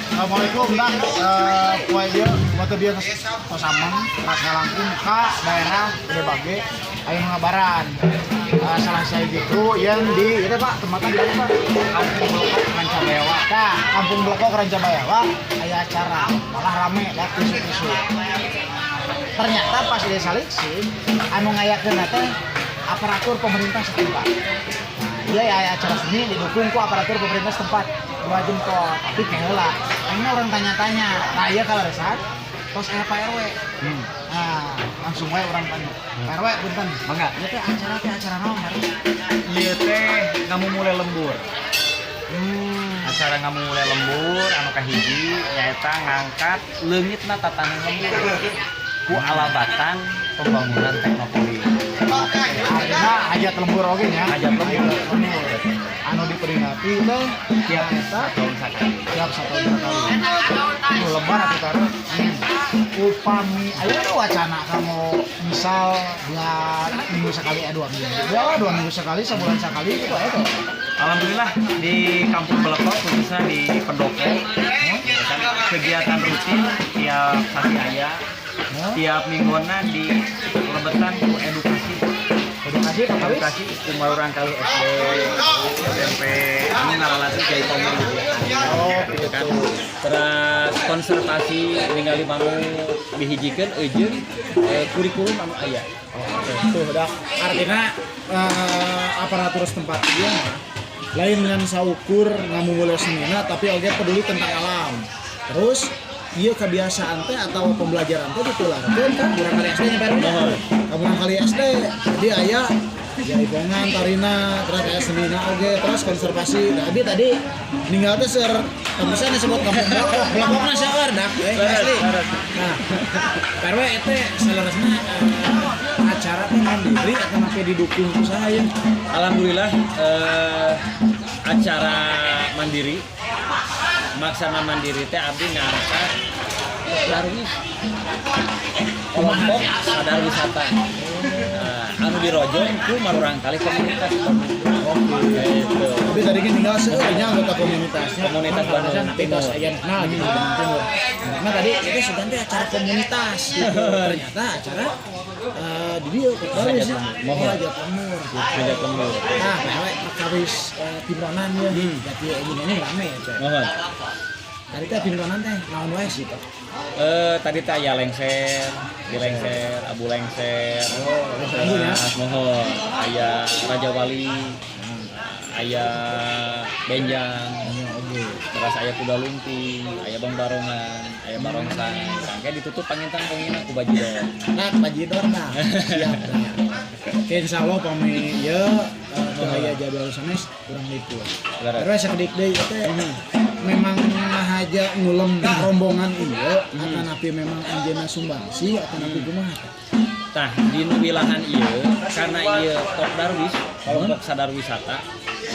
Assalamualaikum dah. Poe dia waktu dia samang rasa langkung ka daerah Gede Bage aya ngabaran. Salah saya gitu yang di itu Pak, tempatnya di mana Pak? Kampung Blokok Rancabayawa. Tah, Kampung Blokok Rancabayawa aya acara, malah rame dah tisu-tisu. Ternyata pas dia seleksi anu ngayakeun teh aparatur pemerintah setempat. Dia ya acara seni didukung ku aparatur pemerintah setempat 2 jempol, tapi heula. Akhirnya orang tanya-tanya, nah iya kalau resat, tos aya Pak RW. Nah, langsung we orang tanya. Pak RW punten. Mangga. Ieu teh acara naon, Pak? Ieu teh ngamumule lembur. Acara ngamumule lembur anu kahiji nyaeta ngangkat leungitna tatanan lembur ku alabatan pembangunan teknopoli. Artinya hajat lembur oge nya. Hajat lembur. Anu diperingati teh Tiap tahun sakali. tiap satahun sekali. Itu lebar atuh karo. Upami aya wacana kamu misal 2 minggu sekali 2 minggu. 2 minggu sekali, sebulan sekali gitu aja tuh. Alhamdulillah di Kampung Blekok khususnya di Pendopo kegiatan rutin tiap hari aya tiap mingguana di lebetan ku edukasi kumaruran kali SD SMP ini ngalalati jadi tomo gitu ya. Gitu kan. Terus konservasi ningali manu dihijikeun eujeun kurikulum anu aya. Tuh dah artinya aparatur setempat dia mah lain dengan saukur ngamumule senina tapi oge peduli tentang alam. Terus ieu kebiasaan teh atau pembelajaran teh ditularkeun kan urang kali SD nya baru. Urang kali SD jadi aya ya ibangan tarina terus aya senina oge terus konservasi. Nah, abi tadi ninggal teh seur tembusan disebut kampung blokokna seueur dak asli. Nah, PRW teh saleresna acara teh mandiri atau napi didukung usaha ya? Alhamdulillah acara mandiri maksana mandiri teh abdi ngangkat darwis kelompok sadar wisata anu dirojo ku marurang kali komunitas gitu. Tapi tadi kan tinggal sebenarnya anggota komunitasnya Komunitas Bandung Timur. Nah, di Bandung Timur. Nah, tadi itu sebenarnya acara komunitas gitu. Ternyata acara di dia kawis Mohon. Hajat Lemur gitu. Hajat Lembur. Nah, PRW kawis timronan ya. Jadi ini rame ya, Cek. Mohon. Tadi teh timronan teh naon wae sih, Pak? Tadi teh aya lengser, di lengser, abu lengser. Abu ya. Mohon. Aya Raja Wali. Aya Benjang. Terus aya Kuda Lumping, aya Bang Barongan, aya Barongsang. Sangke ditutup pangintang pengina ku Bajidor. Nah, Bajidor nah. Siap dah. Oke, insyaallah pami ieu aya jadwal sanes kurang itu. Terus sakedik deui teh memang ngahaja ngulem rombongan ieu atau napi memang anjeunna sumbangsi atau napi kumaha? Tah di wilahan ieu karena ieu top darwis, kelompok sadar wisata,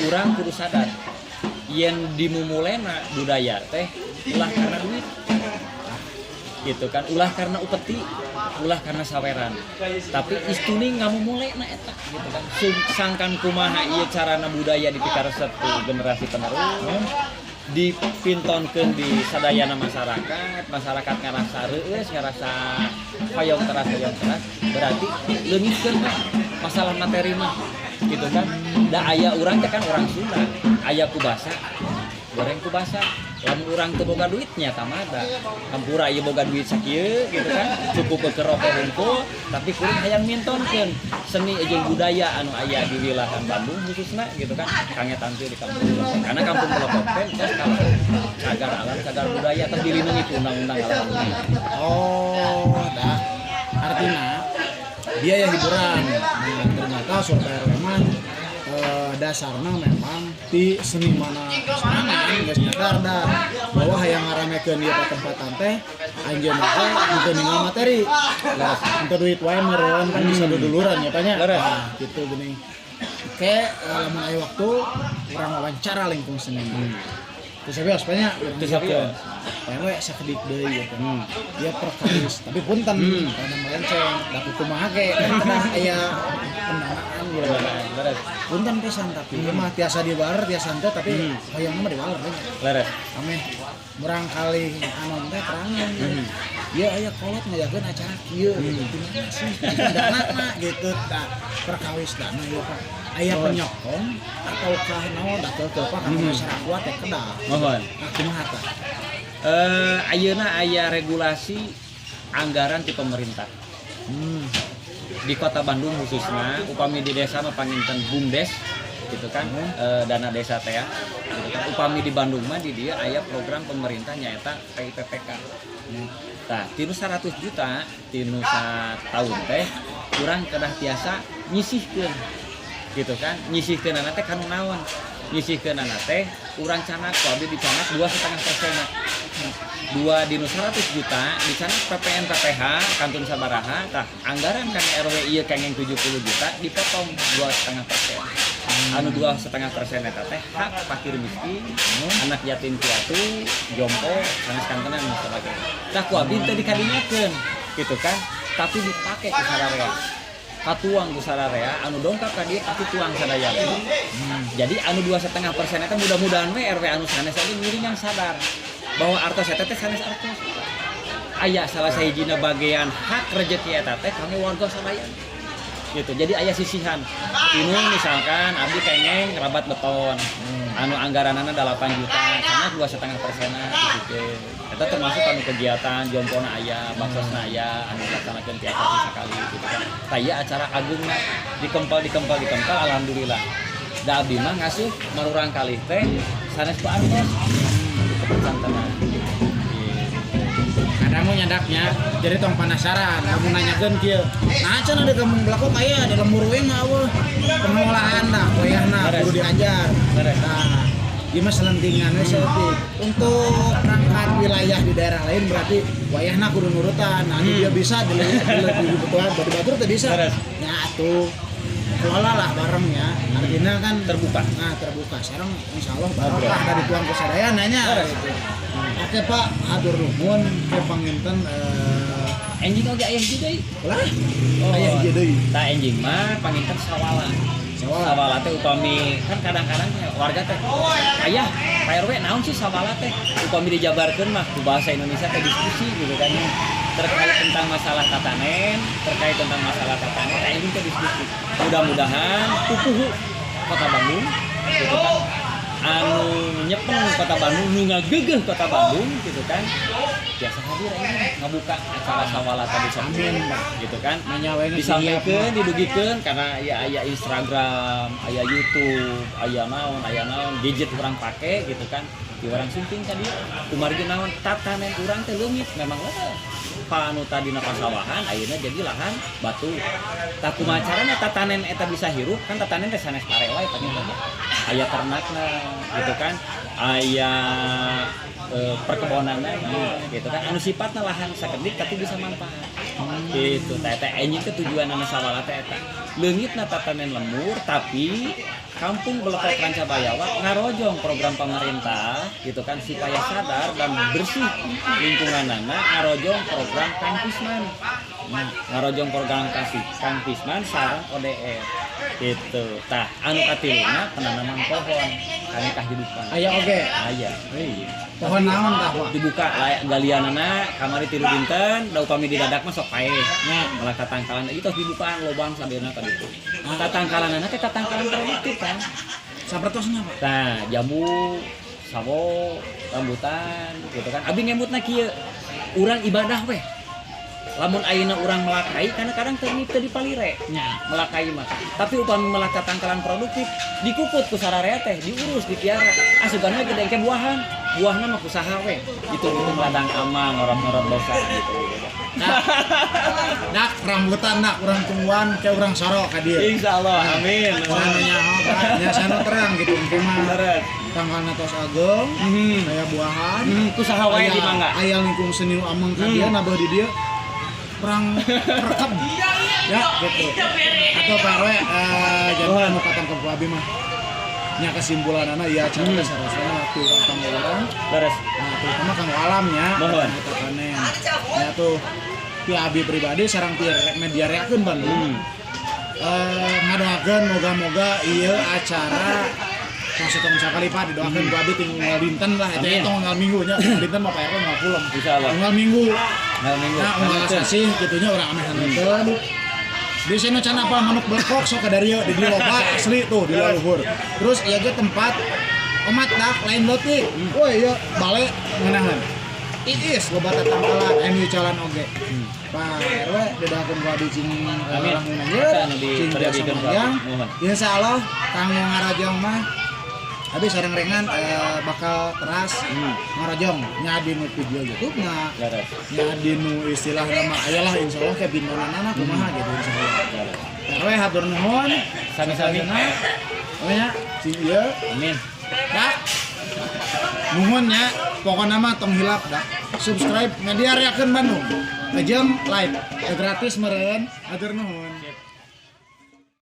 urang kudu sadar yen dimumulena budaya teh ulah karena duit. Gitu kan, ulah karena upeti, ulah karena saweran. Tapi istuni ngamumulena eta gitu kan. Sangkan kumaha ieu carana budaya dipikaresep ku generasi penerus. Dipintonkeun di sadayana masyarakat ngarasa reueus ngarasa hoyong teras berarti leungitkeun masalah materi mah gitu kan. Da aya urang teh kan urang Sunda, aya kubasa goreng kubasa lamun urang teu boga duitnya tamada hampura ieu boga duit sakieu gitu kan cukup ke rokok hungkul tapi kuring hayang mintonkeun seni jeung budaya anu aya di wilayah Bandung khususna gitu kan kangetan teh di kampung Blokok karena kampung Blokok teh tos cagar alam cagar budaya teh dilindungi ku undang-undang alam. Oh, dah. Artinya dia ya hiburan. Nah, ternyata survei memang dasarnya memang di seniman semangat geus nyadar dah bahwa hayang ngaramekeun ieu tempatan teh anjeunna teh henteu ninggal materi. Lah, henteu duit wae meureun kan bisa duduluran ya tanya. Nah, gitu geuning. Oke, lamun aya waktu urang wawancara lingkung seniman. Terus sabios banyak. Terus sabios. Pawe sakedik deui gitu. Dia perkawis, tapi punten karena melenceng, da kumaha ge tah aya pendanaan gitu. Leres. Punten pisan tapi ieu mah tiasa dibarer tiasa henteu tapi hoyong mah dibarer we. Leres. Ameh barangkali anon teh terangan. Ieu aya kolot ngajakeun acara kieu gitu. Gimana sih? Dana gitu tah perkawis dana ieu Pak. Aya penyokong ataukah naon da teu Pak ka masyarakat kuat teh kedah. Mohon. Nah, kumaha tah? Ayeuna aya regulasi anggaran ti pemerintah. Di Kota Bandung khususnya, upami di desa mah panginten BUMDes gitu kan, dana desa teh ya. Gitu kan. Upami di Bandung mah di dia aya program pemerintah nyaeta PIPPK. Tah, tinu 100 juta tinu tahun teh kurang kedah tiasa nyisihkeun. Gitu kan, nyisihkeun teh kanu naon? Nyisihkeun teh urang canak ku abdi dicanak 2,5%. 2 dinu 100 juta dicanak PPN PPH kantun sabaraha tah anggaran kan RW ieu kengeng 70 juta dipotong 2,5%. Anu 2,5% eta teh hak fakir miskin, anak yatim piatu, jompo, sanes kantenan dan sebagainya. Tah ku abdi teh dikadinyakeun gitu kan, tapi dipake ku sararea. Katuang ku sararea anu dongkap ka dieu kasih tuang sadaya. Jadi anu 2,5% eta mudah-mudahan we RW anu sanes tadi ngiring yang sadar bahwa artos eta teh sanes artos. Aya salah sahijina bagian hak rezeki eta teh kangge warga sadaya. Gitu. Jadi aya sisihan. Ini misalkan abdi kengeng rabat beton. Anu anggaranana 8 juta, karena 2,5%-na gitu. Eta termasuk anu kegiatan jompona aya, baksosna aya, anu dilaksanakeun tiap hari sekali gitu kan. Taya acara agungna dikempel alhamdulillah. Da abdi mah ngasuh marurang kalih teh sanes ku artos. Kepesantenan. Kamu nyadaknya jadi tong penasaran kamu nanyakeun kieu nah can ada kamu belakok aya di lembur we mah eueuh pengelolaan dah wayahna kudu diajar nah ieu mah selentingan we selenting untuk perangkat wilayah di daerah lain berarti wayahna kudu nurutan nah dia bisa di kebutuhan batu-batu teh bisa nya atuh kelola lah barengnya artinya kan terbuka sekarang insyaallah barokah dari tuang kesadayaan nanya gitu. Oke Pak, atur nuhun ke panginten enjing oge aya hiji deui. Lah. Aya hiji deui. Tah enjing mah panginten sawala. Sawala teh upami kan kadang-kadang warga teh aya Pak RW naon sih sawala teh? Upami dijabarkeun mah ku bahasa Indonesia teh diskusi gitu kan terkait tentang masalah tatanen, enjing teh diskusi. Mudah-mudahan pupuh Kota Bandung gitu kan anu nyepeng Kota Bandung nu ngagegeh Kota Bandung gitu kan biasa hadir ini ngabuka acara sawala tadi sampun gitu kan disampaikan didugikeun karena ya aya Instagram aya YouTube aya naon gadget urang pake gitu kan di orang sumping tadi kumargi naon tatanen urang teh leungit memang lah panu tadi na pasawahan ayeuna jadi lahan batu tah kumaha carana tatanen eta bisa hirup kan tatanen teh sanes parewa eta aya ternakna gitu kan aya perkebunanna gitu kan anu sifatna lahan sakedik tapi bisa manfaat gitu teh enjing teh tujuanna sawala teh eta leungitna tatanen lemur tapi Kampung Belekok Rancabayawa ngarojong program pemerintah gitu kan supaya sadar dan bersih lingkunganna ngarojong program Kang Pisman sareng ODR gitu. Tah anu katiluna penanaman pohon kana kahidupan. Aya oge. Aya. Pohon naon tah Pak? Dibuka galianana kamari 3 dinten da upami didadak mah sok pae. Nya malah tatangkalan ieu tos dibukaan lobang sadena ka ditu. Tatangkalanana teh tatangkalan produktif kan. Sapertosna Pak? Nah, jambu, sawo, rambutan gitu kan. Abi ngemutna kieu. Urang ibadah weh. Lamun ayeuna urang melakai karena kadang teu dipalire nya melakai mah tapi upami melaka tangkalan produktif dikukut ku sararea teh diurus dipiara asupana gede ke buahna mah ku saha we itu ladang amang ngorot-ngorot dosa gitu dak rambutan dak urang tungguan ke urang soro ka dieu insyaallah amin urang nya sana terang gitu mah tanggalna tos ageng aya buahan ku saha wae di mangga aya lingkung seni amang ka dieu nabah di dieu perang rekam ya gitu atau Pak RW jadi anu katan ke abi mah nya kesimpulanana ya cara sarasana tuh kang orang beres. nah terutama kang alamnya Mohon. eta panen ya tuh pi abi pribadi sareng pi media reakeun Bandung ngadoakeun moga-moga ieu acara maksudnya sekali Pak didoakeun ku abi tinggal dinten lah eta Amin. tanggal minggu nya dinten mah Pak RW mah pulang Insyaallah. tanggal minggu Nah, minggu. nah unggal sasih kitunya urang ameh haneukeun di sini can apa manuk blekok sok ka dari di loba asli tuh di luhur terus ieu ge tempat omat dah lain leutik woi ieu bale ngeunaheun iis loba tatangkalan anu jalan oge Pak RW dedakeun ku abi cing Amin. ieu Bisa nu cing diperhatikan jasa ku abi. moyang Mohon. insyaallah kang ngarajong mah abi sareng rengan bakal teras ngarajong nya di nu video YouTube nya Beres. nya di nu istilah nama ayalah insyaallah ke binonanana kumaha gitu insyaallah RW hatur nuhun Sami-sami. oh nya cing ieu Amin. dak nuhun nya pokona mah tong hilap dak subscribe media reakeun Bandung ajem like gratis meureun hatur nuhun